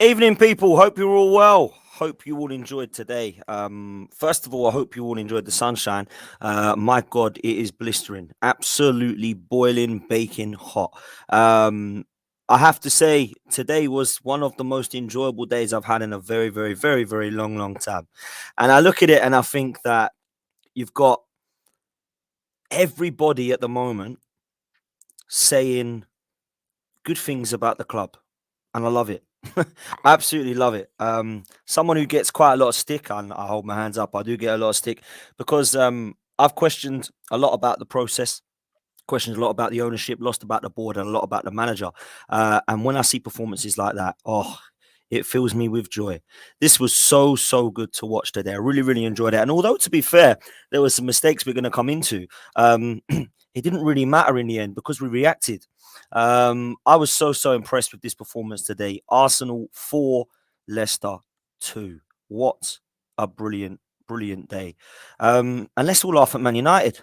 Evening, people. Hope you're all well. Hope you all enjoyed today. First of all, I hope you all enjoyed the sunshine. My God, it is blistering, absolutely boiling, baking hot. Um, I have to say, today was one of the most enjoyable days I've had in a very, very, very, very long time. And I look at it and I think that you've got everybody at the moment saying good things about the club, and I love it. I absolutely love it. Someone who gets quite a lot of stick, and I hold my hands up. I do get a lot of stick because I've questioned a lot about the process, questioned a lot about the ownership, lost about the board, and a lot about the manager. And when I see performances like that, oh, it fills me with joy. This was so good to watch today. I really enjoyed it. And although, to be fair, there were some mistakes we're going to come into, it didn't really matter in the end because we reacted. I was so impressed with this performance today. Arsenal 4, Leicester 2. What a brilliant day. And let's all laugh at Man United.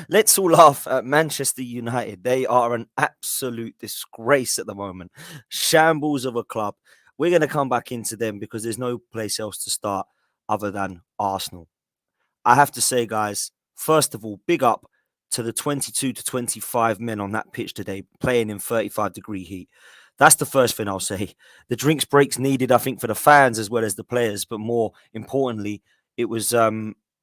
Let's all laugh at Manchester United. They are an absolute disgrace at the moment. Shambles of a club. We're going to come back into them because there's no place else to start other than Arsenal. I have to say, guys, first of all, big up to the 22 to 25 men on that pitch today playing in 35-degree heat. That's the first thing I'll say. The drinks breaks needed, I think, for the fans as well as the players. But more importantly, it was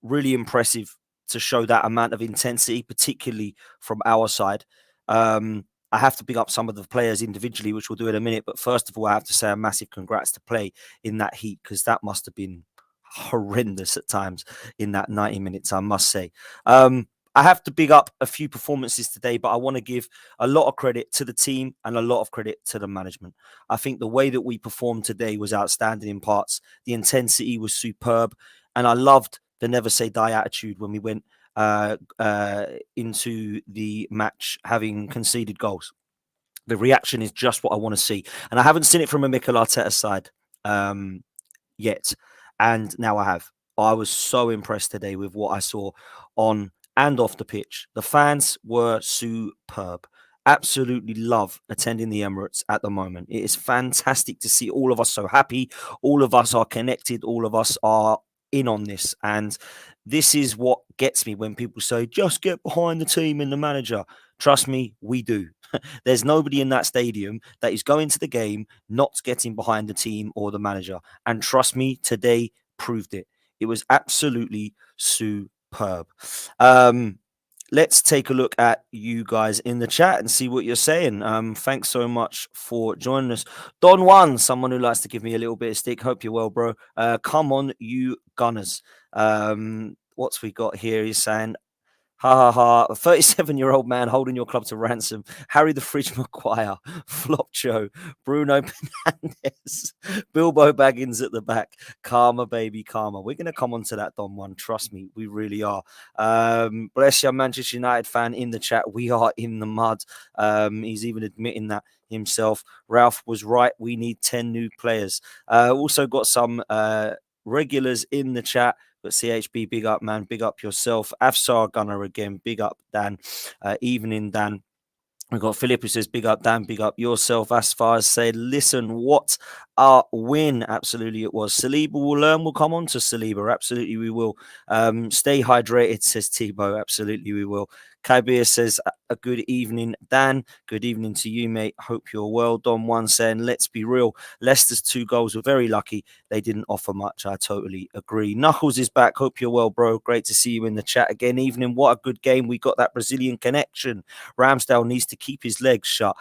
really impressive to show that amount of intensity, particularly from our side. I have to big up some of the players individually, which we'll do in a minute. But first of all, I have to say a massive congrats to play in that heat because that must have been horrendous at times in that 90 minutes, I must say. I have to big up a few performances today, but I want to give a lot of credit to the team and a lot of credit to the management. I think the way that we performed today was outstanding in parts. The intensity was superb. And I loved the never say die attitude when we went into the match having conceded goals. The reaction is just what I want to see. And I haven't seen it from a Mikel Arteta side yet. And now I have. I was so impressed today with what I saw on and off the pitch. The fans were superb. Absolutely love attending the Emirates at the moment. It is fantastic to see all of us so happy. All of us are connected. All of us are in on this. And this is what gets me when people say, just get behind the team and the manager. Trust me, we do. There's nobody in that stadium that is going to the game not getting behind the team or the manager. And trust me, today proved it. It was absolutely superb. Let's take a look at you guys in the chat and see what you're saying. Thanks so much for joining us. Don Juan, someone who likes to give me a little bit of stick. Hope you're well, bro. Come on, you Gunners. What's we got here? He's saying, ha ha ha, a 37-year-old man holding your club to ransom. Harry the Fridge Maguire, Flop Joe, Bruno Fernandes, Bilbo Baggins at the back. Karma, baby, karma. We're going to come on to that, Don One. Trust me, we really are. Bless you, Manchester United fan in the chat. We are in the mud. He's even admitting that himself. Ralph was right. We need 10 new players. Also got some regulars in the chat. But CHB, big up, man. Big up yourself. Afsar Gunner again. Big up, Dan. Evening, Dan. We've got Philip who says, big up, Dan. Big up yourself. As far as said, listen, what a win. Absolutely, it was. Saliba will learn. We'll come on to Saliba. Absolutely, we will. Stay hydrated, says Tebow. Absolutely, we will. Kabir says, a good evening, Dan. Good evening to you, mate. Hope you're well. Don One saying, let's be real. Leicester's 2 goals were very lucky. They didn't offer much. I totally agree. Knuckles is back. Hope you're well, bro. Great to see you in the chat again. Evening. What a good game. We got that Brazilian connection. Ramsdale needs to keep his legs shut.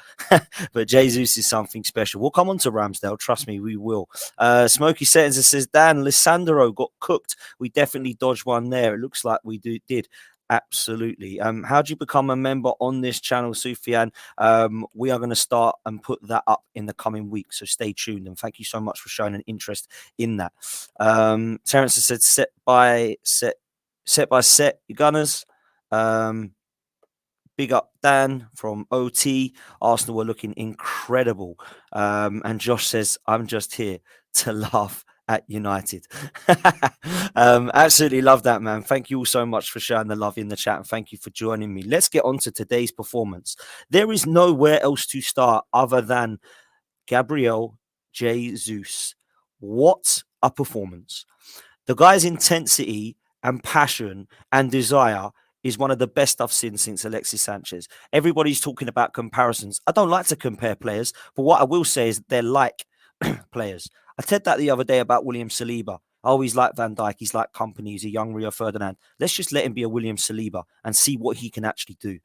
But Jesus is something special. We'll come on to Ramsdale. Trust me, we will. Smoky Settings says, Dan, Lissandro got cooked. We definitely dodged one there. It looks like we did. Absolutely. How do you become a member on this channel, Sufyan? We are going to start and put that up in the coming weeks, so stay tuned. And thank you so much for showing an interest in that. Terence has said, set by set, you Gunners. Big up Dan from OT. Arsenal were looking incredible. And Josh says, I'm just here to laugh at United. Absolutely love that, man. Thank you all so much for showing the love in the chat and thank you for joining me. Let's get on to today's performance. There is nowhere else to start other than Gabriel Jesus. What a performance. The guy's intensity and passion and desire is one of the best I've seen since Alexis Sanchez. Everybody's talking about comparisons. I don't like to compare players, but what I will say is they're like players. I said that the other day about William Saliba. Oh, he's like Van Dijk. He's like Company. He's a young Rio Ferdinand. Let's just let him be a William Saliba and see what he can actually do.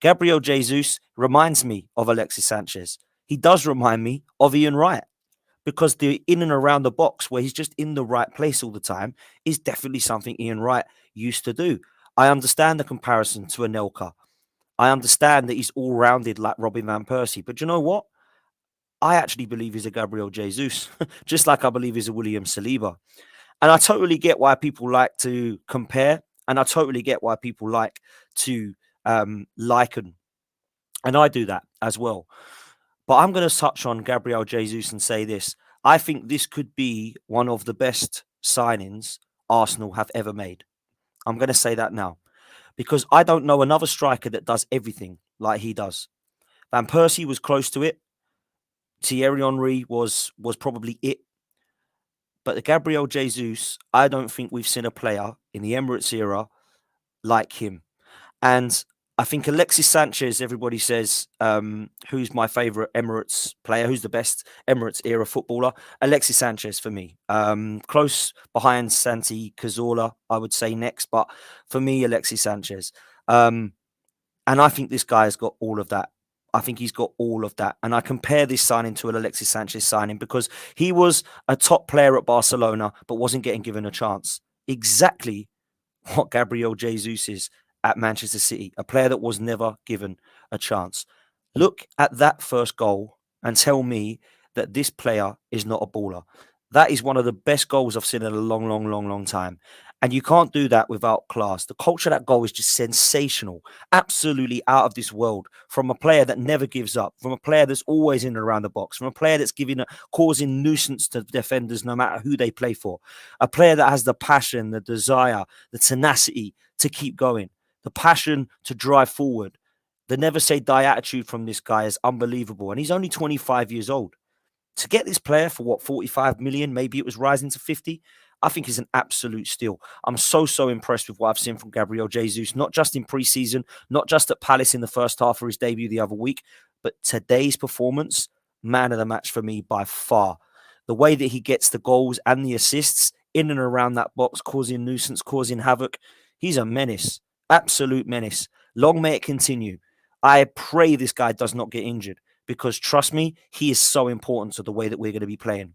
Gabriel Jesus reminds me of Alexis Sanchez. He does remind me of Ian Wright because the in and around the box where he's just in the right place all the time is definitely something Ian Wright used to do. I understand the comparison to Anelka. I understand that he's all-rounded like Robin Van Persie. But you know what? I actually believe he's a Gabriel Jesus, just like I believe he's a William Saliba. And I totally get why people like to compare, and I totally get why people like to liken. And I do that as well. But I'm going to touch on Gabriel Jesus and say this. I think this could be one of the best signings Arsenal have ever made. I'm going to say that now because I don't know another striker that does everything like he does. Van Persie was close to it. Thierry Henry was probably it. But the Gabriel Jesus, I don't think we've seen a player in the Emirates era like him. And I think Alexis Sanchez, everybody says, who's my favourite Emirates player? Who's the best Emirates era footballer? Alexis Sanchez for me. Close behind Santi Cazorla, I would say next. But for me, Alexis Sanchez. And I think this guy has got all of that. I think he's got all of that. And I compare this signing to an Alexis Sanchez signing because he was a top player at Barcelona, but wasn't getting given a chance. Exactly what Gabriel Jesus is at Manchester City, a player that was never given a chance. Look at that first goal and tell me that this player is not a baller. That is one of the best goals I've seen in a long time. And you can't do that without class. The culture of that goal is just sensational, absolutely out of this world. From a player that never gives up, from a player that's always in and around the box, from a player that's causing nuisance to defenders no matter who they play for, a player that has the passion, the desire, the tenacity to keep going, the passion to drive forward. The never say die attitude from this guy is unbelievable. And he's only 25 years old. To get this player for what, 45 million, maybe it was rising to 50, I think is an absolute steal. I'm so impressed with what I've seen from Gabriel Jesus, not just in pre-season, not just at Palace in the first half for his debut the other week, but today's performance, man of the match for me by far. The way that he gets the goals and the assists in and around that box, causing nuisance, causing havoc, he's a menace, absolute menace. Long may it continue. I pray this guy does not get injured because trust me, he is so important to the way that we're going to be playing.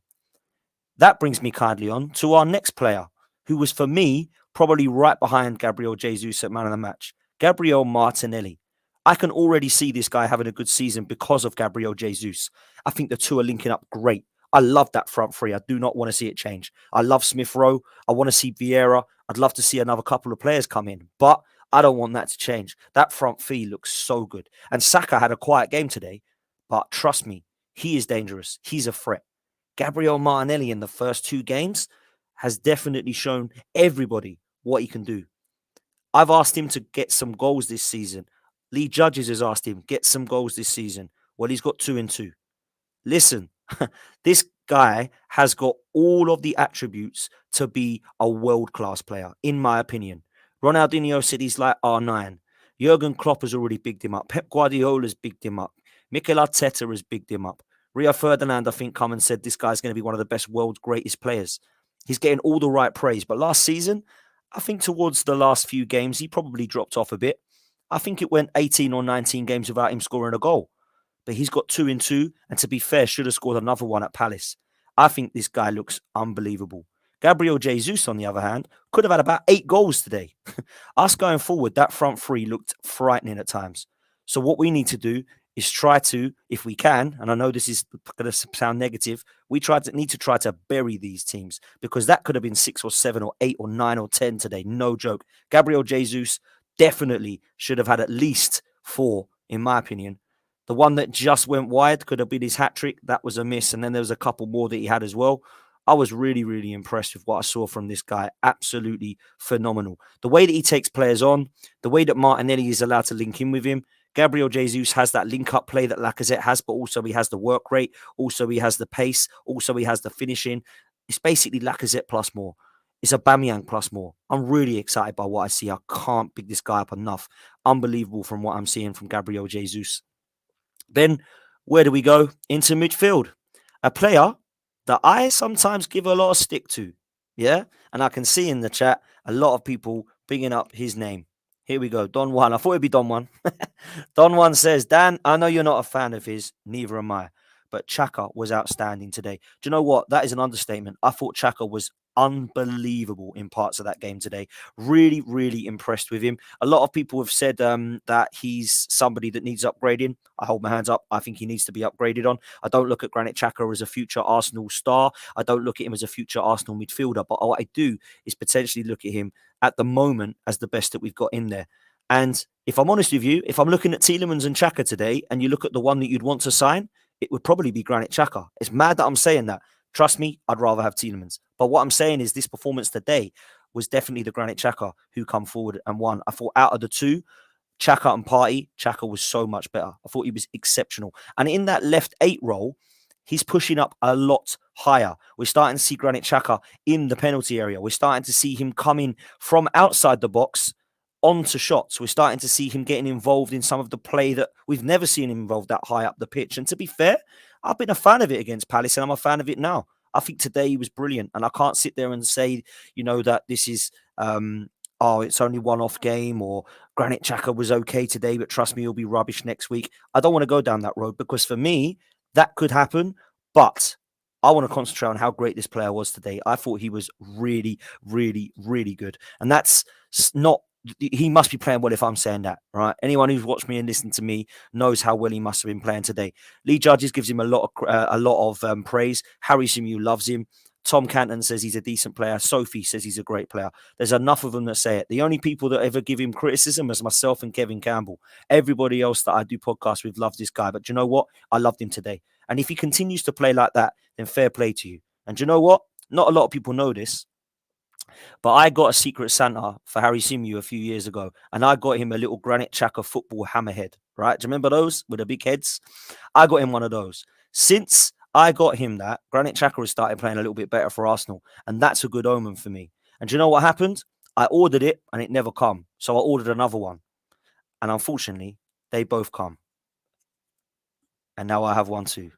That brings me kindly on to our next player, who was for me probably right behind Gabriel Jesus at man of the match, Gabriel Martinelli. I can already see this guy having a good season because of Gabriel Jesus. I think the two are linking up great. I love that front three. I do not want to see it change. I love Smith Rowe. I want to see Vieira. I'd love to see another couple of players come in, but I don't want that to change. That front three looks so good. And Saka had a quiet game today, but trust me, he is dangerous. He's a threat. Gabriel Martinelli in the first two games has definitely shown everybody what he can do. I've asked him to get some goals this season. Lee Judges has asked him, get some goals this season. Well, he's got 2 and 2. Listen, this guy has got all of the attributes to be a world-class player, in my opinion. Ronaldinho said he's like R9. Jurgen Klopp has already bigged him up. Pep Guardiola's bigged him up. Mikel Arteta has bigged him up. Rio Ferdinand, I think, come and said this guy's going to be one of the best world's greatest players. He's getting all the right praise. But last season, I think towards the last few games, he probably dropped off a bit. I think it went 18 or 19 games without him scoring a goal. But he's got 2 and 2. And to be fair, should have scored another one at Palace. I think this guy looks unbelievable. Gabriel Jesus, on the other hand, could have had about 8 goals today. Us going forward, that front three looked frightening at times. So what we need to do is try to, if we can, and I know this is going to sound negative, we need to try to bury these teams because that could have been 6 or 7 or 8 or 9 or 10 today. No joke. Gabriel Jesus definitely should have had at least 4, in my opinion. The one that just went wide could have been his hat-trick. That was a miss. And then there was a couple more that he had as well. I was really impressed with what I saw from this guy. Absolutely phenomenal. The way that he takes players on, the way that Martinelli is allowed to link in with him, Gabriel Jesus has that link-up play that Lacazette has, but also he has the work rate. Also, he has the pace. Also, he has the finishing. It's basically Lacazette plus more. It's Aubameyang plus more. I'm really excited by what I see. I can't pick this guy up enough. Unbelievable from what I'm seeing from Gabriel Jesus. Then, where do we go? Into midfield. A player that I sometimes give a lot of stick to. Yeah? And I can see in the chat a lot of people bringing up his name. Here we go. Don Juan. I thought it'd be Don Juan. Don Juan says, Dan, I know you're not a fan of his. Neither am I. But Chaka was outstanding today. Do you know what? That is an understatement. I thought Chaka was unbelievable in parts of that game today. Really, really impressed with him. A lot of people have said that he's somebody that needs upgrading. I hold my hands up. I think he needs to be upgraded on. I don't look at Granit Xhaka as a future Arsenal star. I don't look at him as a future Arsenal midfielder. But what I do is potentially look at him at the moment as the best that we've got in there. And if I'm honest with you, if I'm looking at Tielemans and Xhaka today, and you look at the one that you'd want to sign, it would probably be Granit Xhaka. It's mad that I'm saying that. Trust me, I'd rather have Tielemans. But what I'm saying is this performance today was definitely the Granit Xhaka who come forward and won. I thought out of the two, Xhaka and Partey, Xhaka was so much better. I thought he was exceptional. And in that left 8 role, he's pushing up a lot higher. We're starting to see Granit Xhaka in the penalty area. We're starting to see him coming from outside the box onto shots. We're starting to see him getting involved in some of the play that we've never seen him involved that high up the pitch. And to be fair, I've been a fan of it against Palace, and I'm a fan of it now. I think today he was brilliant, and I can't sit there and say, that this is, it's only one-off game, or Granit Xhaka was okay today, but trust me, he'll be rubbish next week. I don't want to go down that road because for me, that could happen, but I want to concentrate on how great this player was today. I thought he was really, really, really good, and that's not. He must be playing well if I'm saying that, right? Anyone who's watched me and listened to me knows how well he must have been playing today. Lee Judges gives him a lot of praise. Harry Simew loves him. Tom Canton says he's a decent player. Sophie says he's a great player. There's enough of them that say it. The only people that ever give him criticism is myself and Kevin Campbell. Everybody else that I do podcasts with loves this guy. But do you know what? I loved him today. And if he continues to play like that, then fair play to you. And do you know what? Not a lot of people know this, but I got a Secret Santa for Harry Simew a few years ago, and I got him a little Granit Xhaka football hammerhead, right? Do you remember those with the big heads? I got him one of those. Since I got him that, Granit Xhaka has started playing a little bit better for Arsenal, and that's a good omen for me. And do you know what happened? I ordered it, and it never come. So I ordered another one. And unfortunately, they both come. And now I have one too.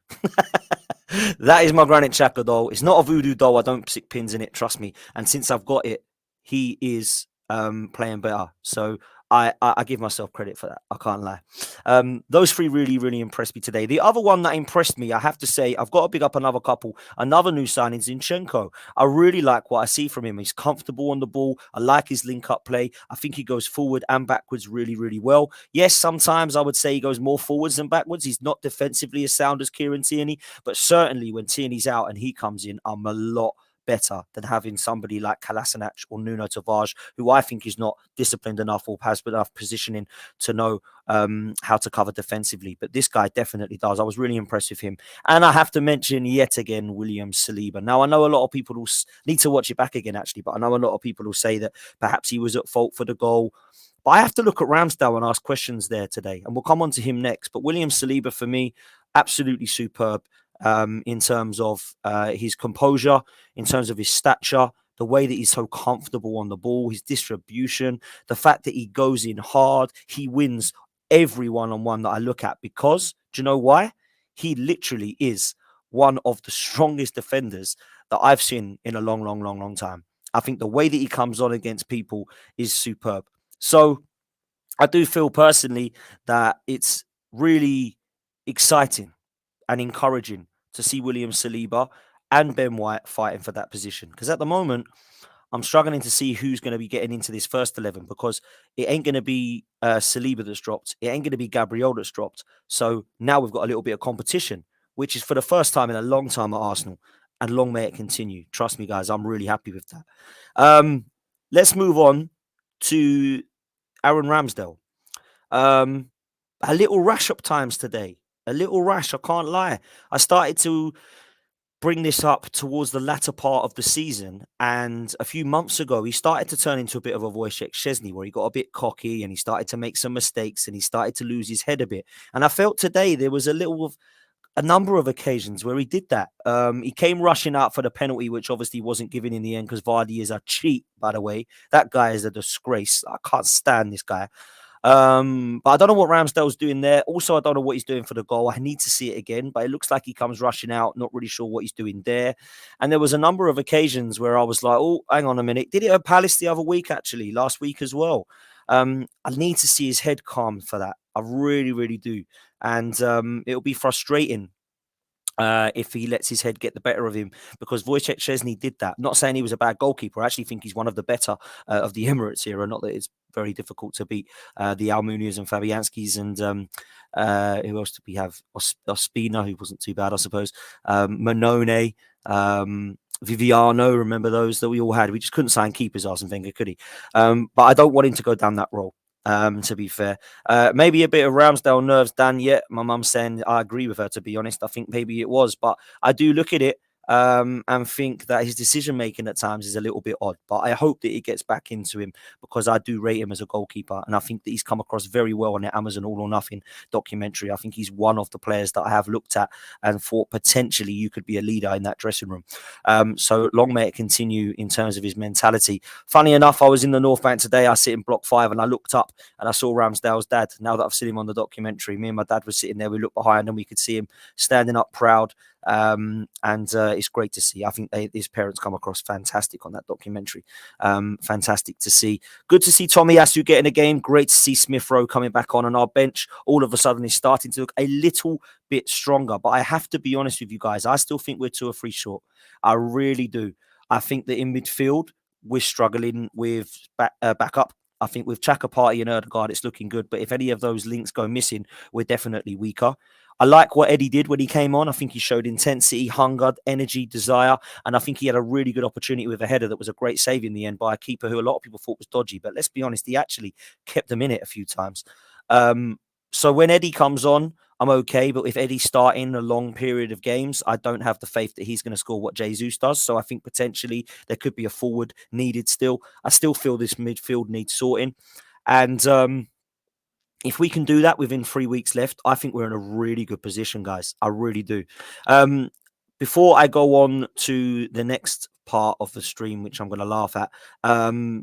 That is my Granit Xhaka doll. It's not a voodoo doll. I don't stick pins in it, trust me. And since I've got it, he is playing better. So I give myself credit for that. I can't lie. Those three really, really impressed me today. The other one that impressed me, I have to say, I've got to pick up another couple. Another new signing, Zinchenko. I really like what I see from him. He's comfortable on the ball. I like his link-up play. I think he goes forward and backwards really, really well. Yes, sometimes I would say he goes more forwards than backwards. He's not defensively as sound as Kieran Tierney, but certainly when Tierney's out and he comes in, I'm a lot better than having somebody like Kolasinac or Nuno Tavares, who I think is not disciplined enough or has enough positioning to know how to cover defensively. But this guy definitely does. I was really impressed with him. And I have to mention yet again, William Saliba. Now, I know a lot of people will need to watch it back again, actually, but I know a lot of people will say that perhaps he was at fault for the goal. But I have to look at Ramsdale and ask questions there today, and we'll come on to him next. But William Saliba, for me, absolutely superb. In terms of his composure, in terms of his stature, the way that he's so comfortable on the ball, his distribution, the fact that he goes in hard, he wins every one-on-one that I look at because, do you know why? He literally is one of the strongest defenders that I've seen in a long, long, long, long time. I think the way that he comes on against people is superb. So I do feel personally that it's really exciting and encouraging to see William Saliba and Ben White fighting for that position. Because at the moment, I'm struggling to see who's going to be getting into this first 11 because it ain't going to be Saliba that's dropped. It ain't going to be Gabriel that's dropped. So now we've got a little bit of competition, which is for the first time in a long time at Arsenal. And long may it continue. Trust me, guys, I'm really happy with that. Let's move on to Aaron Ramsdale. A little rash up times today. A little rash, I can't lie. I started to bring this up towards the latter part of the season, and a few months ago he started to turn into a bit of a Wojciech Szczesny, where he got a bit cocky and he started to make some mistakes and he started to lose his head a bit. And I felt today there was a number of occasions where he did that. He came rushing out for the penalty, which obviously wasn't given in the end because Vardy is a cheat, by the way. That guy is a disgrace. I can't stand this guy. But I don't know what Ramsdale's doing there. Also, I don't know what he's doing for the goal. I need to see it again, but it looks like he comes rushing out. Not really sure what he's doing there. And there was a number of occasions where I was like, oh, hang on a minute. Did it at Palace the other week, actually, last week as well. I need to see his head calm for that. I really, really do. And it'll be frustrating if he lets his head get the better of him, because Wojciech Szczesny did that. I'm not saying he was a bad goalkeeper. I actually think he's one of the better of the Emirates era. Not that it's very difficult to beat the Almunias and Fabianskis and who else did we have? Ospina, who wasn't too bad, I suppose. Manone, Viviano, remember those that we all had? We just couldn't sign keepers, Arsene Wenger, could he? But I don't want him to go down that role. To be fair, maybe a bit of Ramsdale nerves, Dan. Yeah, my mum's saying I agree with her, to be honest. I think maybe it was, but I do look at it and think that his decision making at times is a little bit odd. But I hope that it gets back into him, because I do rate him as a goalkeeper, and I think that he's come across very well on the Amazon All or Nothing documentary. I think he's one of the players that I have looked at and thought potentially you could be a leader in that dressing room. So long may it continue in terms of his mentality. Funny enough, I was in the North Bank today. I sit in block 5 and I looked up and I saw Ramsdale's dad. Now that I've seen him on the documentary, me and my dad were sitting there. We looked behind and we could see him standing up proud. And it's great to see. I think his parents come across fantastic on that documentary. Fantastic to see. Good to see Tomiyasu getting a game. Great to see Smith Rowe coming back on our bench. All of a sudden, he's starting to look a little bit stronger. But I have to be honest with you guys. I still think we're 2 or 3 short. I really do. I think that in midfield, we're struggling with backup. I think with Xhaka, Partey and Ødegaard, it's looking good. But if any of those links go missing, we're definitely weaker. I like what Eddie did when he came on. I think he showed intensity, hunger, energy, desire. And I think he had a really good opportunity with a header that was a great save in the end by a keeper who a lot of people thought was dodgy. But let's be honest, he actually kept them in it a few times. So when Eddie comes on, I'm okay. But if Eddie's starting a long period of games, I don't have the faith that he's going to score what Jesus does. So I think potentially there could be a forward needed still. I still feel this midfield needs sorting. And if we can do that within 3 weeks left, I think we're in a really good position, guys. I really do. Before I go on to the next part of the stream, which I'm going to laugh at,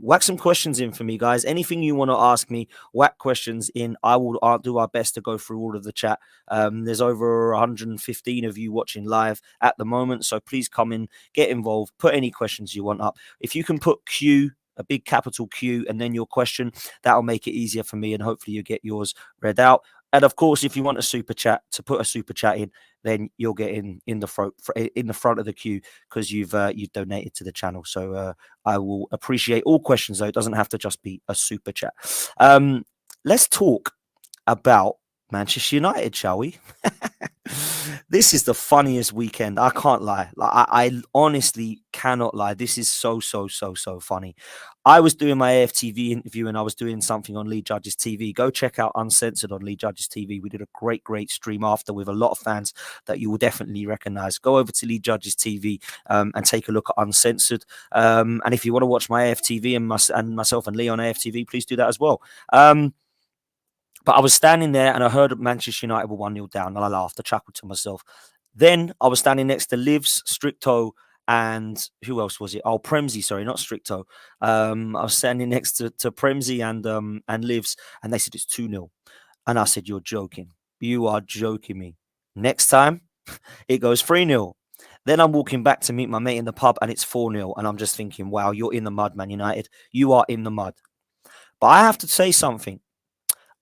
whack some questions in for me, guys. Anything you want to ask me, whack questions in. I'll do our best to go through all of the chat. There's over 115 of you watching live at the moment, so please come in, get involved, put any questions you want up. If you can put Q, a big capital Q, and then your question, that'll make it easier for me, and hopefully you get yours read out. And of course, if you want a super chat, to put a super chat in, then you'll get in the front of the queue, because you've donated to the channel. So I will appreciate all questions, though. It doesn't have to just be a super chat. Let's talk about Manchester United, shall we? This is the funniest weekend. I can't lie. I honestly cannot lie. This is so funny. I was doing my AFTV interview and I was doing something on Lee Judges TV. Go check out Uncensored on Lee Judges TV. We did a great stream after with a lot of fans that you will definitely recognize. Go over to Lee Judges TV and take a look at Uncensored. And if you want to watch my AFTV and myself and Lee on AFTV, please do that as well. But I was standing there and I heard Manchester United were 1-0 down, and I laughed. I chuckled to myself. Then I was standing next to Livs, Stricto, and who else was it? Oh, Premzy, sorry, not Stricto. I was standing next to Premzy and Livs, and they said it's 2-0. And I said, you're joking. You are joking me. Next time, it goes 3-0. Then I'm walking back to meet my mate in the pub, and it's 4-0. And I'm just thinking, wow, you're in the mud, Man United. You are in the mud. But I have to say something.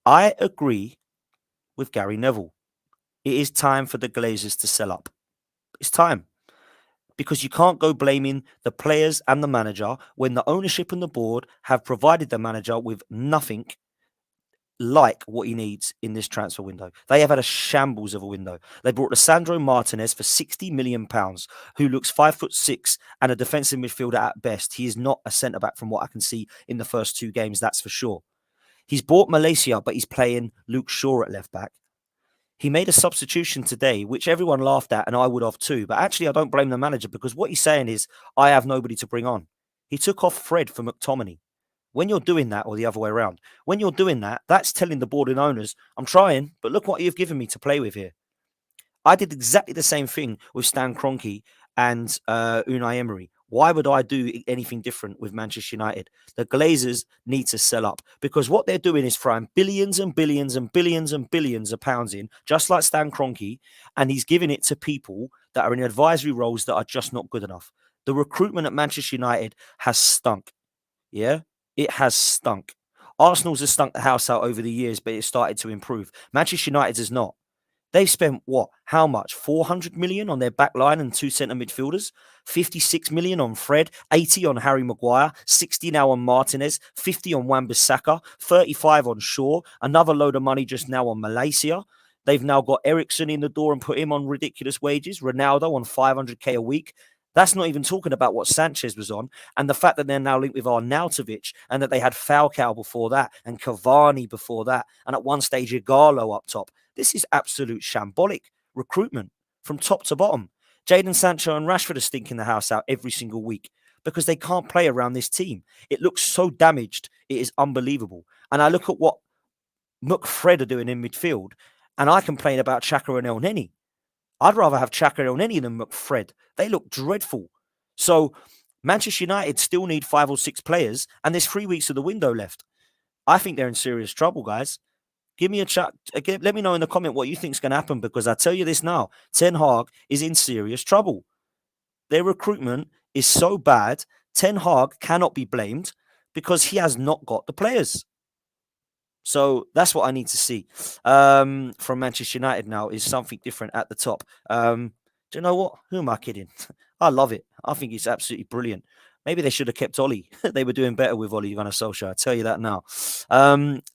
I agree with Gary Neville. It is time for the Glazers to sell up. It's time. Because you can't go blaming the players and the manager when the ownership and the board have provided the manager with nothing like what he needs in this transfer window. They have had a shambles of a window. They brought Lisandro Martinez for £60 million, who looks 5'6" and a defensive midfielder at best. He is not a centre-back from what I can see in the first 2 games, that's for sure. He's bought Malaysia, but he's playing Luke Shaw at left back. He made a substitution today, which everyone laughed at, and I would have too. But actually, I don't blame the manager because what he's saying is, I have nobody to bring on. He took off Fred for McTominay. When you're doing that, or the other way around, when you're doing that, that's telling the board and owners, I'm trying, but look what you've given me to play with here. I did exactly the same thing with Stan Kroenke and Unai Emery. Why would I do anything different with Manchester United? The Glazers need to sell up because what they're doing is throwing billions and billions and billions and billions of pounds in, just like Stan Kroenke, and he's giving it to people that are in advisory roles that are just not good enough. The recruitment at Manchester United has stunk. Yeah, it has stunk. Arsenal's has stunk the house out over the years, but it started to improve. Manchester United has not. They've spent what? How much? 400 million on their back line and two centre midfielders, 56 million on Fred, 80 on Harry Maguire, 60 now on Martinez, 50 on Wan-Bissaka, 35 on Shaw, another load of money just now on Malaysia. They've now got Ericsson in the door and put him on ridiculous wages, Ronaldo on 500k a week. That's not even talking about what Sanchez was on and the fact that they're now linked with Arnautovic and that they had Falcao before that and Cavani before that and at one stage Igalo up top. This is absolute shambolic recruitment from top to bottom. Jadon Sancho and Rashford are stinking the house out every single week because they can't play around this team. It looks so damaged. It is unbelievable. And I look at what McFred are doing in midfield and I complain about Xhaka and El Neni. I'd rather have Xhaka and El Neni than McFred. They look dreadful. So Manchester United still need 5 or 6 players and there's 3 weeks of the window left. I think they're in serious trouble, guys. Give me a chat. Again, let me know in the comment what you think is going to happen because I tell you this now, Ten Hag is in serious trouble. Their recruitment is so bad, Ten Hag cannot be blamed because he has not got the players. So that's what I need to see from Manchester United now is something different at the top. Do you know what? Who am I kidding? I love it. I think it's absolutely brilliant. Maybe they should have kept Ollie. They were doing better with Ollie Gunnar Solskjaer. I tell you that now.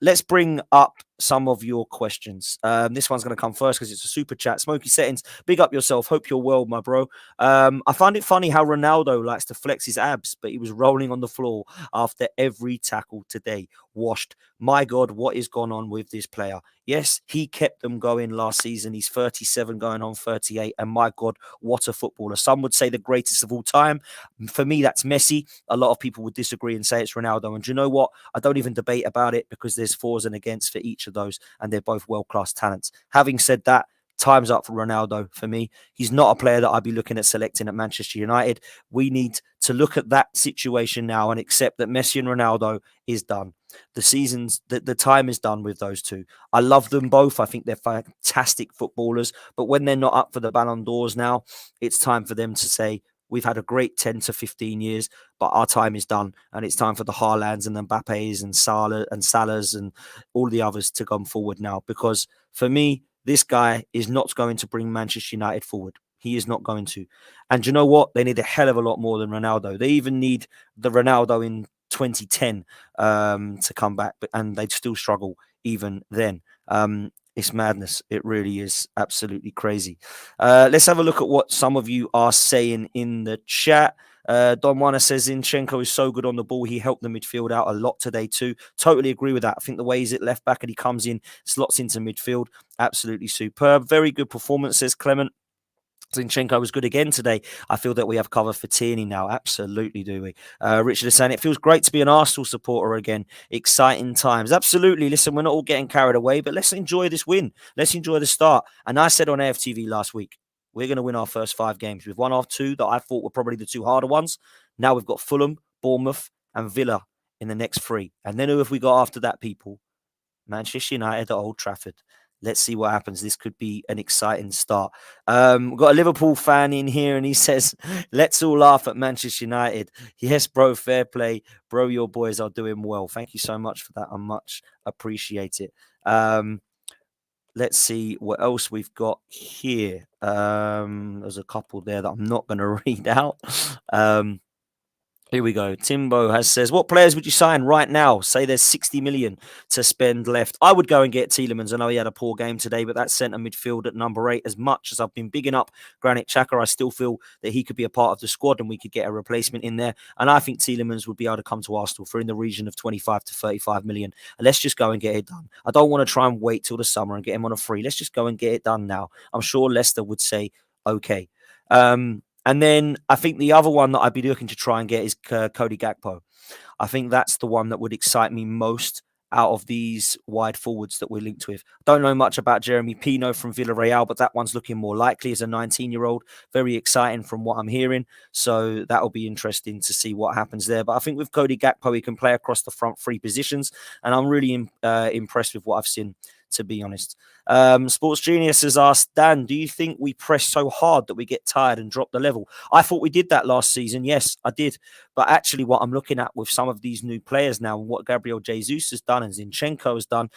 Let's bring up some of your questions. This one's going to come first because it's a super chat. Smoky Settings, big up yourself. Hope you're well, my bro. I find it funny how Ronaldo likes to flex his abs, but he was rolling on the floor after every tackle today. Washed. My God, what is going on with this player? Yes, he kept them going last season. He's 37 going on 38. And my God, what a footballer. Some would say the greatest of all time. For me, that's Messi. A lot of people would disagree and say it's Ronaldo. And do you know what? I don't even debate about it because there's fors and against for each of those. And they're both world-class talents. Having said that, time's up for Ronaldo for me. He's not a player that I'd be looking at selecting at Manchester United. We need to look at that situation now and accept that Messi and Ronaldo is done. The time is done with those two. I love them both. I think they're fantastic footballers. But when they're not up for the Ballon d'Ors now, it's time for them to say, we've had a great 10 to 15 years, but our time is done. And it's time for the Haalands and the Mbappes and Salahs and all the others to come forward now. Because for me, this guy is not going to bring Manchester United forward. He is not going to. And you know what? They need a hell of a lot more than Ronaldo. They even need the Ronaldo in 2010 to come back, and they'd still struggle even then. It's madness. It really is absolutely crazy. Let's have a look at what some of you are saying in the chat. Don Juana says Zinchenko is so good on the ball. He helped the midfield out a lot today too. Totally agree with that. I think the way he's at left back and he comes in, slots into midfield, absolutely superb. Very good performance, says Clement. Zinchenko was good again today. I feel that we have cover for Tierney now. Absolutely, do we? Richard is saying it feels great to be an Arsenal supporter again. Exciting times. Absolutely. Listen, we're not all getting carried away, but let's enjoy this win. Let's enjoy the start. And I said on AFTV last week, we're going to win our first 5 games. We've won our 2 that I thought were probably the 2 harder ones. Now we've got Fulham, Bournemouth, and Villa in the next 3. And then who have we got after that, people? Manchester United at Old Trafford. Let's see what happens. This could be an exciting start. We've got a Liverpool fan in here and he says, let's all laugh at Manchester United. Yes, bro, fair play. Bro, your boys are doing well. Thank you so much for that. I much appreciate it. Let's see what else we've got here. There's a couple there that I'm not going to read out. Here we go. Timbo says, what players would you sign right now? Say there's 60 million to spend left. I would go and get Tielemans. I know he had a poor game today, but that centre midfield at number 8, as much as I've been bigging up Granit Xhaka, I still feel that he could be a part of the squad and we could get a replacement in there. And I think Tielemans would be able to come to Arsenal for in the region of 25 to 35 million. And let's just go and get it done. I don't want to try and wait till the summer and get him on a free. Let's just go and get it done now. I'm sure Leicester would say, okay. And then I think the other one that I'd be looking to try and get is Cody Gakpo. I think that's the one that would excite me most out of these wide forwards that we're linked with. Don't know much about Jeremy Pino from Villarreal, but that one's looking more likely as a 19-year-old. Very exciting from what I'm hearing. So that'll be interesting to see what happens there. But I think with Cody Gakpo, he can play across the front 3 positions. And I'm really impressed with what I've seen, to be honest. Sports Genius has asked, Dan, do you think we press so hard that we get tired and drop the level? I thought we did that last season. Yes, I did. But actually what I'm looking at with some of these new players now and what Gabriel Jesus has done and Zinchenko has done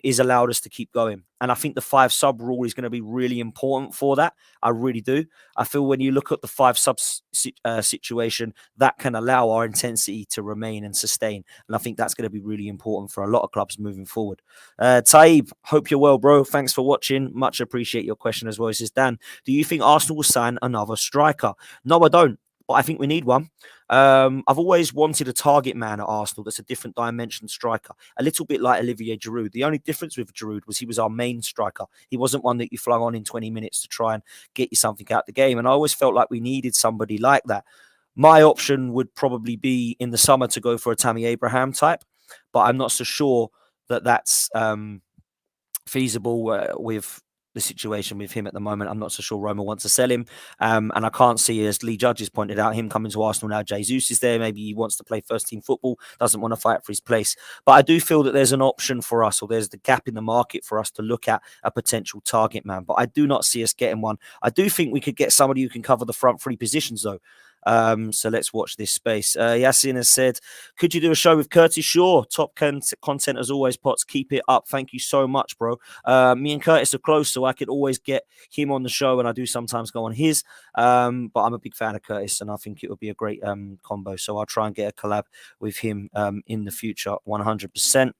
is allowed us to keep going. And I think the 5 sub rule is going to be really important for that. I really do. I feel when you look at the 5 sub situation, that can allow our intensity to remain and sustain. And I think that's going to be really important for a lot of clubs moving forward. Taib, hope you're well, bro. Thanks for watching. Much appreciate your question as well. It says, Dan, do you think Arsenal will sign another striker? No, I don't. But I think we need one. I've always wanted a target man at Arsenal that's a different dimension striker, a little bit like Olivier Giroud. The only difference with Giroud was he was our main striker. He wasn't one that you flung on in 20 minutes to try and get you something out the game. And I always felt like we needed somebody like that. My option would probably be in the summer to go for a Tammy Abraham type, but I'm not so sure that that's feasible with the situation with him at the moment. I'm not so sure Roma wants to sell him. And I can't see, as Lee Judge has pointed out, him coming to Arsenal now. Jesus is there. Maybe he wants to play first team football, doesn't want to fight for his place. But I do feel that there's an option for us, or there's the gap in the market for us to look at a potential target man. But I do not see us getting one. I do think we could get somebody who can cover the front 3 positions, though. So let's watch this space. Yasin has said, could you do a show with Curtis Shaw? Top content as always, Potts. Keep it up. Thank you so much, bro. Me and Curtis are close, so I could always get him on the show, and I do sometimes go on his. But I'm a big fan of Curtis, and I think it would be a great combo. So I'll try and get a collab with him in the future, 100%.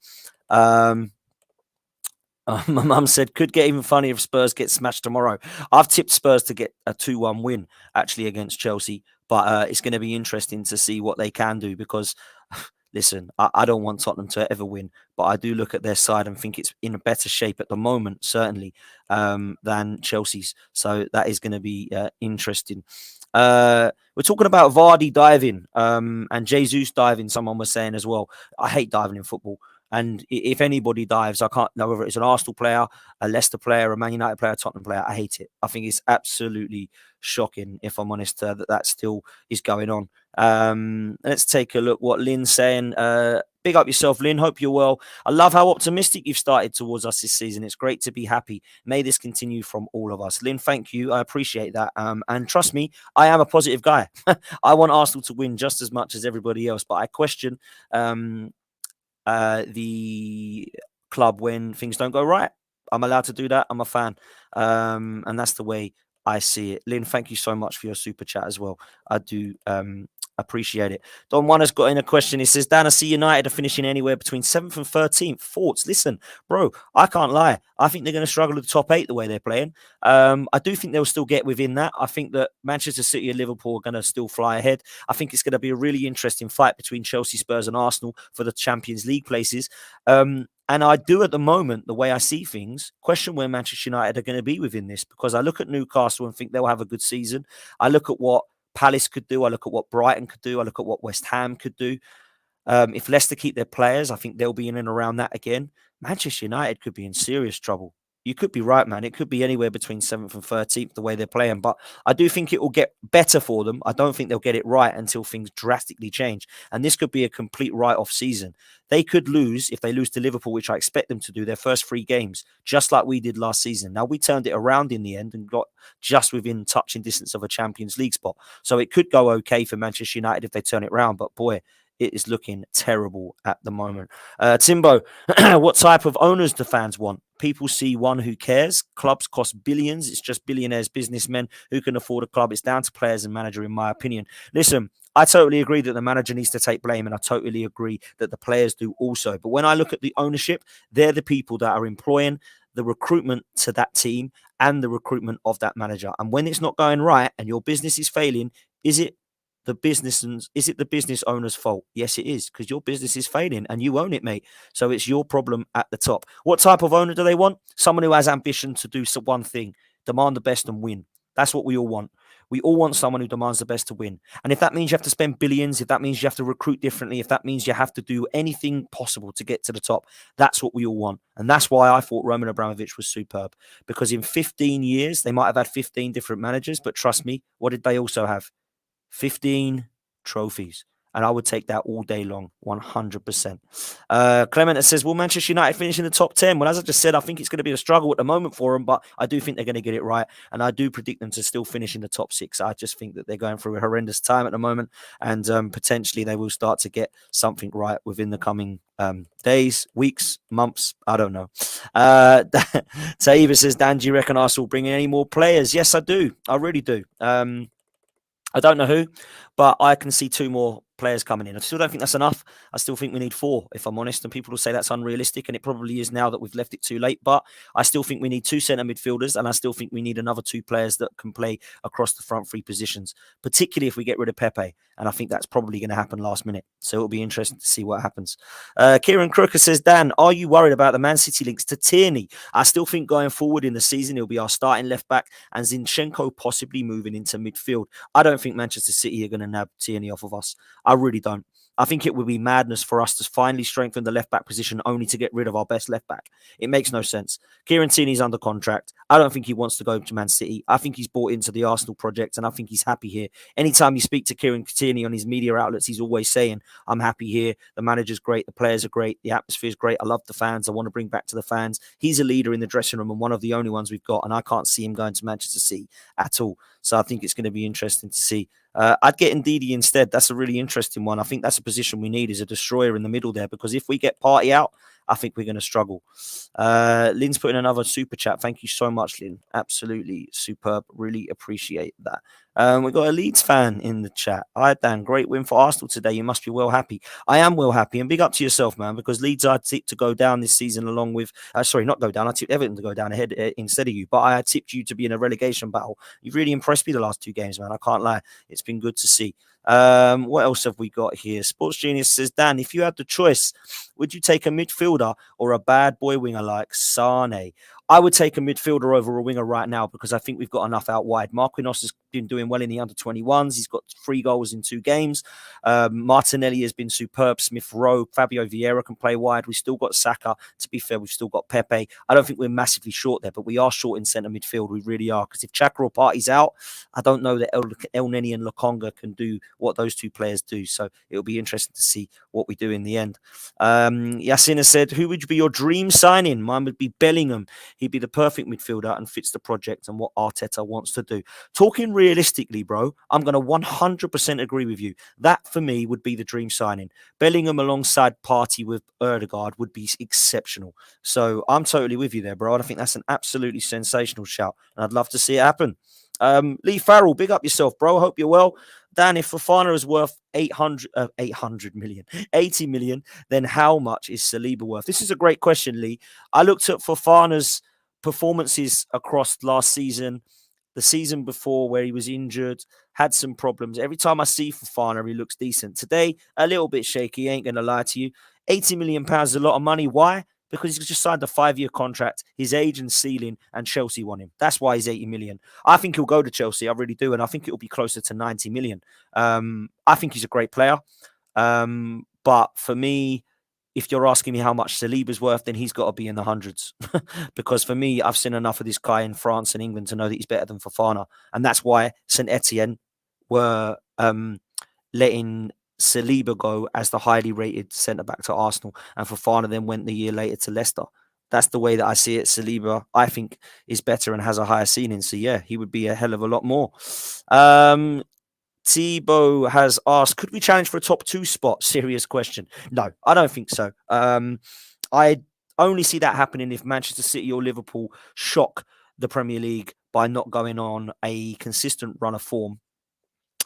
My mum said, could get even funnier if Spurs get smashed tomorrow. I've tipped Spurs to get a 2-1 win, actually, against Chelsea. But it's going to be interesting to see what they can do because, listen, I don't want Tottenham to ever win. But I do look at their side and think it's in a better shape at the moment, certainly, than Chelsea's. So that is going to be interesting. We're talking about Vardy diving and Jesus diving, someone was saying as well. I hate diving in football. And if anybody dives, I can't know whether it's an Arsenal player, a Leicester player, a Man United player, a Tottenham player. I hate it. I think it's absolutely shocking, if I'm honest, that still is going on. Let's take a look what Lynn's saying. Big up yourself, Lynn. Hope you're well. I love how optimistic you've started towards us this season. It's great to be happy. May this continue from all of us. Lynn, thank you. I appreciate that. And trust me, I am a positive guy. I want Arsenal to win just as much as everybody else, but I question the club when things don't go right. I'm allowed to do that. I'm a fan. And that's the way I see it. Lynn, thank you so much for your super chat as well. I do appreciate it. Don Juan has got in a question. He says, Dan, I see United are finishing anywhere between 7th and 13th. Thoughts? Listen, bro, I can't lie. I think they're going to struggle with the top 8 the way they're playing. I do think they'll still get within that. I think that Manchester City and Liverpool are going to still fly ahead. I think it's going to be a really interesting fight between Chelsea, Spurs and Arsenal for the Champions League places. And I do, at the moment, the way I see things, question where Manchester United are going to be within this, because I look at Newcastle and think they'll have a good season. I look at what Palace could do. I look at what Brighton could do. I look at what West Ham could do. If Leicester keep their players, I think they'll be in and around that again. Manchester United could be in serious trouble. You could be right, man. It could be anywhere between 7th and 13th, the way they're playing. But I do think it will get better for them. I don't think they'll get it right until things drastically change. And this could be a complete write-off season. They could lose, if they lose to Liverpool, which I expect them to do, their first 3 games, just like we did last season. Now, we turned it around in the end and got just within touching distance of a Champions League spot. So it could go okay for Manchester United if they turn it around. But boy, it is looking terrible at the moment. Timbo, what type of owners do fans want? People see one who cares. Clubs cost billions. It's just billionaires, businessmen who can afford a club. It's down to players and manager, in my opinion. Listen, I totally agree that the manager needs to take blame, and I totally agree that the players do also. But when I look at the ownership, they're the people that are employing the recruitment to that team and the recruitment of that manager. And when it's not going right and your business is failing, is it the business owner's fault? Yes, it is, because your business is failing and you own it, mate. So it's your problem at the top. What type of owner do they want? Someone who has ambition to do one thing, demand the best and win. That's what we all want. We all want someone who demands the best to win. And if that means you have to spend billions, if that means you have to recruit differently, if that means you have to do anything possible to get to the top, that's what we all want. And that's why I thought Roman Abramovich was superb. Because in 15 years, they might have had 15 different managers, but trust me, what did they also have? 15 trophies. And I would take that all day long, 100%. Clement says, will Manchester United finish in the top 10? Well, as I just said, I think it's going to be a struggle at the moment for them, but I do think they're going to get it right. And I do predict them to still finish in the top 6. I just think that they're going through a horrendous time at the moment. And potentially they will start to get something right within the coming days, weeks, months. I don't know. Taiva says, Dan, do you reckon Arsenal will bring in any more players? Yes, I do. I really do. I don't know who, but I can see 2 more players coming in. I still don't think that's enough. I still think we need 4, if I'm honest. And people will say that's unrealistic, and it probably is now that we've left it too late. But I still think we need 2 centre midfielders, and I still think we need another 2 players that can play across the front 3 positions, particularly if we get rid of Pepe. And I think that's probably going to happen last minute. So it'll be interesting to see what happens. Kieran Crooker says, Dan, are you worried about the Man City links to Tierney? I still think going forward in the season, he'll be our starting left back, and Zinchenko possibly moving into midfield. I don't think Manchester City are going to nab Tierney off of us. I really don't. I think it would be madness for us to finally strengthen the left-back position only to get rid of our best left-back. It makes no sense. Kieran Tierney's under contract. I don't think he wants to go to Man City. I think he's bought into the Arsenal project, and I think he's happy here. Anytime you speak to Kieran Tierney on his media outlets, he's always saying, I'm happy here. The manager's great. The players are great. The atmosphere's great. I love the fans. I want to bring back to the fans. He's a leader in the dressing room and one of the only ones we've got, and I can't see him going to Manchester City at all. So I think it's going to be interesting to see. I'd get Ndidi instead. That's a really interesting one. I think that's a position we need, is a destroyer in the middle there, because if we get Partey out, I think we're going to struggle. Lynn's put in another super chat. Thank you so much, Lynn. Absolutely superb. Really appreciate that. We've got a Leeds fan in the chat. Hi, Dan. Great win for Arsenal today. You must be well happy. I am well happy. And big up to yourself, man, because Leeds I tipped to go down this season along with... sorry, not go down. I tipped Everton to go down ahead instead of you. But I tipped you to be in a relegation battle. You've really impressed me the last 2 games, man. I can't lie. It's been good to see. What else have we got here? Sports Genius says, Dan, if you had the choice, would you take a midfielder or a bad boy winger like Sane? I would take a midfielder over a winger right now, because I think we've got enough out wide. Marquinhos has been doing well in the under-21s. He's got 3 goals in 2 games. Martinelli has been superb. Smith Rowe, Fabio Vieira can play wide. We've still got Saka. To be fair, we've still got Pepe. I don't think we're massively short there, but we are short in centre midfield. We really are, because if Xhaka or Partey's out, I don't know that El Neni and Lokonga can do what those 2 players do. So it'll be interesting to see what we do in the end. Yasin has said, who would be your dream signing? Mine would be Bellingham. He'd be the perfect midfielder and fits the project and what Arteta wants to do. Talking realistically, bro, I'm going to 100% agree with you. That, for me, would be the dream signing. Bellingham alongside Partey with Ødegaard would be exceptional. So I'm totally with you there, bro. I think that's an absolutely sensational shout, and I'd love to see it happen. Lee Farrell, big up yourself, bro. Hope you're well. Dan, if Fofana is worth 80 million, then how much is Saliba worth? This is a great question, Lee. I looked at Fofana's performances across last season, the season before where he was injured, had some problems. Every time I see Fofana, he looks decent. Today, a little bit shaky, ain't going to lie to you. £80 million is a lot of money. Why? Because he's just signed a 5-year contract, his age and ceiling, and Chelsea want him. That's why he's 80 million. I think he'll go to Chelsea. I really do. And I think it'll be closer to 90 million. I think he's a great player. But for me, if you're asking me how much Saliba's worth, then he's got to be in the hundreds. Because for me, I've seen enough of this guy in France and England to know that he's better than Fofana. And that's why St. Etienne were letting Saliba go as the highly rated centre-back to Arsenal. And Fofana then went the year later to Leicester. That's the way that I see it. Saliba, I think, is better and has a higher ceiling. So, yeah, he would be a hell of a lot more. Tebow has asked, could we challenge for a top 2 spot? Serious question. No, I don't think so. I only see that happening if Manchester City or Liverpool shock the Premier League by not going on a consistent run of form.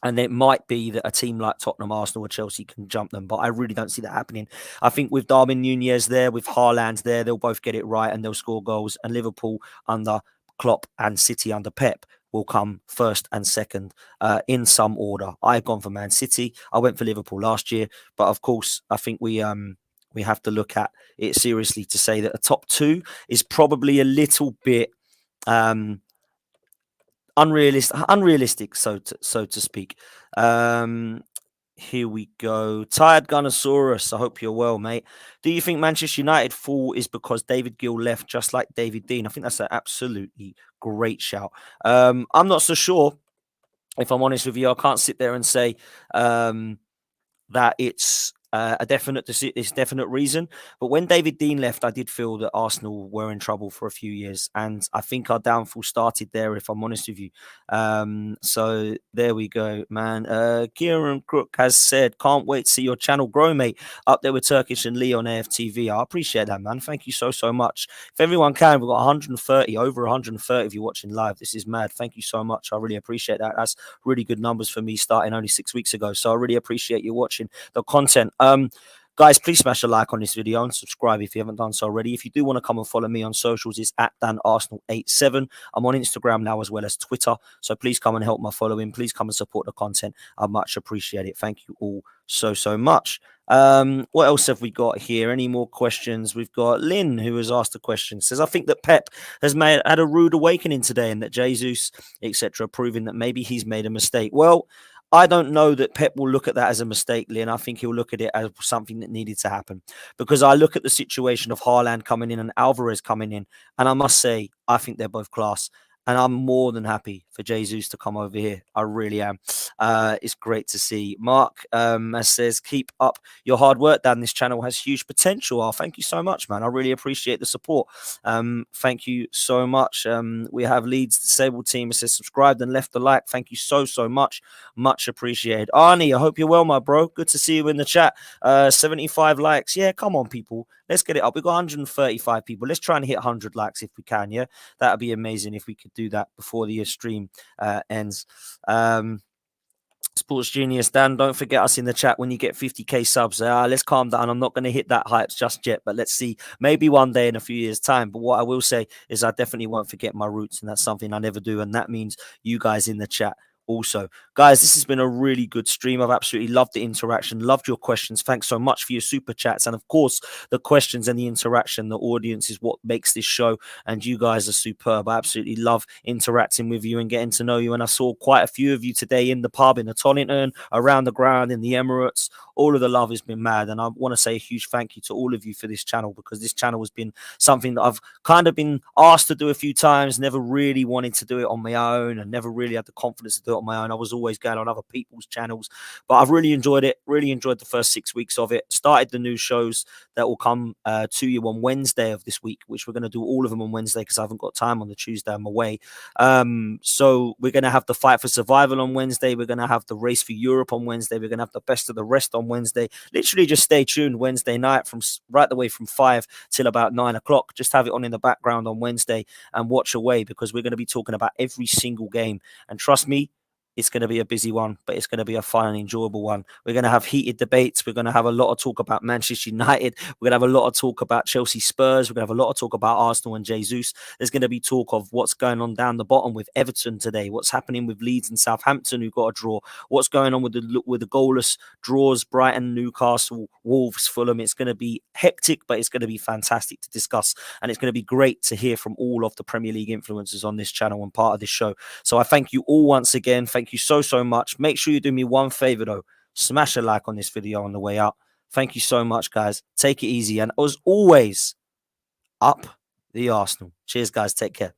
And it might be that a team like Tottenham, Arsenal, or Chelsea can jump them, but I really don't see that happening. I think with Darwin Nunez there, with Haaland there, they'll both get it right and they'll score goals. And Liverpool under Klopp and City under Pep will come first and second in some order. I've gone for Man City. I went for Liverpool last year, but of course, I think we have to look at it seriously to say that a top 2 is probably a little bit unrealistic, so to speak. Here we go. Tired Gunnosaurus, I hope you're well, mate. Do you think Manchester United fall is because David Gill left just like David Dean? I think that's an absolutely great shout. I'm not so sure, if I'm honest with you. I can't sit there and say that it's a definite reason. But when David Dean left, I did feel that Arsenal were in trouble for a few years, and I think our downfall started there, if I'm honest with you. So there we go, man. Kieran Crook has said, can't wait to see your channel grow, mate. Up there with Turkish and Lee on AFTV. I appreciate that, man. Thank you so much. If everyone can, we've got 130, over 130 if you're watching live. This is mad. Thank you so much. I really appreciate that. That's really good numbers for me starting only 6 weeks ago. So I really appreciate you watching the content. Guys, please smash a like on this video and subscribe if you haven't done so already. If you do want to come and follow me on socials, it's at DanArsenal87. I'm on Instagram now as well as Twitter. So please come and help my following. Please come and support the content. I much appreciate it. Thank you all so much. What else have we got here? Any more questions? We've got Lynn, who has asked a question. Says, I think that Pep has had a rude awakening today and that Jesus, etc., proving that maybe he's made a mistake. Well, I don't know that Pep will look at that as a mistake, Lynn. I think he'll look at it as something that needed to happen, because I look at the situation of Haaland coming in and Alvarez coming in, and I must say, I think they're both class. And I'm more than happy for Jesus to come over here. I really am. It's great to see. Mark says, keep up your hard work, Dan. This channel has huge potential. Oh, thank you so much, man. I really appreciate the support. Thank you so much. We have Leeds Disabled Team. It says, subscribed and left a like. Thank you so much. Much appreciated. Arnie, I hope you're well, my bro. Good to see you in the chat. 75 likes. Yeah, come on, people. Let's get it up. We've got 135 people. Let's try and hit 100 likes if we can, yeah? That would be amazing if we could do that before the stream ends. Sports Genius Dan, don't forget us in the chat when you get 50k subs. Let's calm down. I'm not going to hit that hype just yet, but let's see. Maybe one day in a few years' time. But what I will say is I definitely won't forget my roots, and that's something I never do. And that means you guys in the chat also. Guys, this has been a really good stream. I've absolutely loved the interaction, loved your questions. Thanks so much for your super chats, and of course the questions and the interaction. The audience is what makes this show, and you guys are superb. I absolutely love interacting with you and getting to know you, and I saw quite a few of you today in the pub, in the Tollington, around the ground, in the Emirates. All of the love has been mad, and I want to say a huge thank you to all of you for this channel, because this channel has been something that I've kind of been asked to do a few times, never really wanted to do it on my own, and never really had the confidence to do it on my own. I was always going on other people's channels, but I've really enjoyed it. Really enjoyed the first 6 weeks of it. Started the new shows that will come to you on Wednesday of this week, which we're going to do all of them on Wednesday because I haven't got time on the Tuesday. I'm away. So we're going to have the fight for survival on Wednesday. We're going to have the race for Europe on Wednesday. We're going to have the best of the rest on Wednesday. Literally just stay tuned Wednesday night from right the way from 5 till about 9 o'clock. Just have it on in the background on Wednesday and watch away, because we're going to be talking about every single game. And trust me, it's going to be a busy one, but it's going to be a fun and enjoyable one. We're going to have heated debates. We're going to have a lot of talk about Manchester United. We're going to have a lot of talk about Chelsea Spurs. We're going to have a lot of talk about Arsenal and Jesus. There's going to be talk of what's going on down the bottom with Everton today, what's happening with Leeds and Southampton, who got a draw, what's going on with the goalless draws, Brighton, Newcastle, Wolves, Fulham. It's going to be hectic, but it's going to be fantastic to discuss. And it's going to be great to hear from all of the Premier League influencers on this channel and part of this show. So I thank you all once again. Thank you so much. Make sure you do me one favor though. Smash a like on this video on the way out. Thank you so much, guys. Take it easy. And as always, up the Arsenal. Cheers, guys. Take care.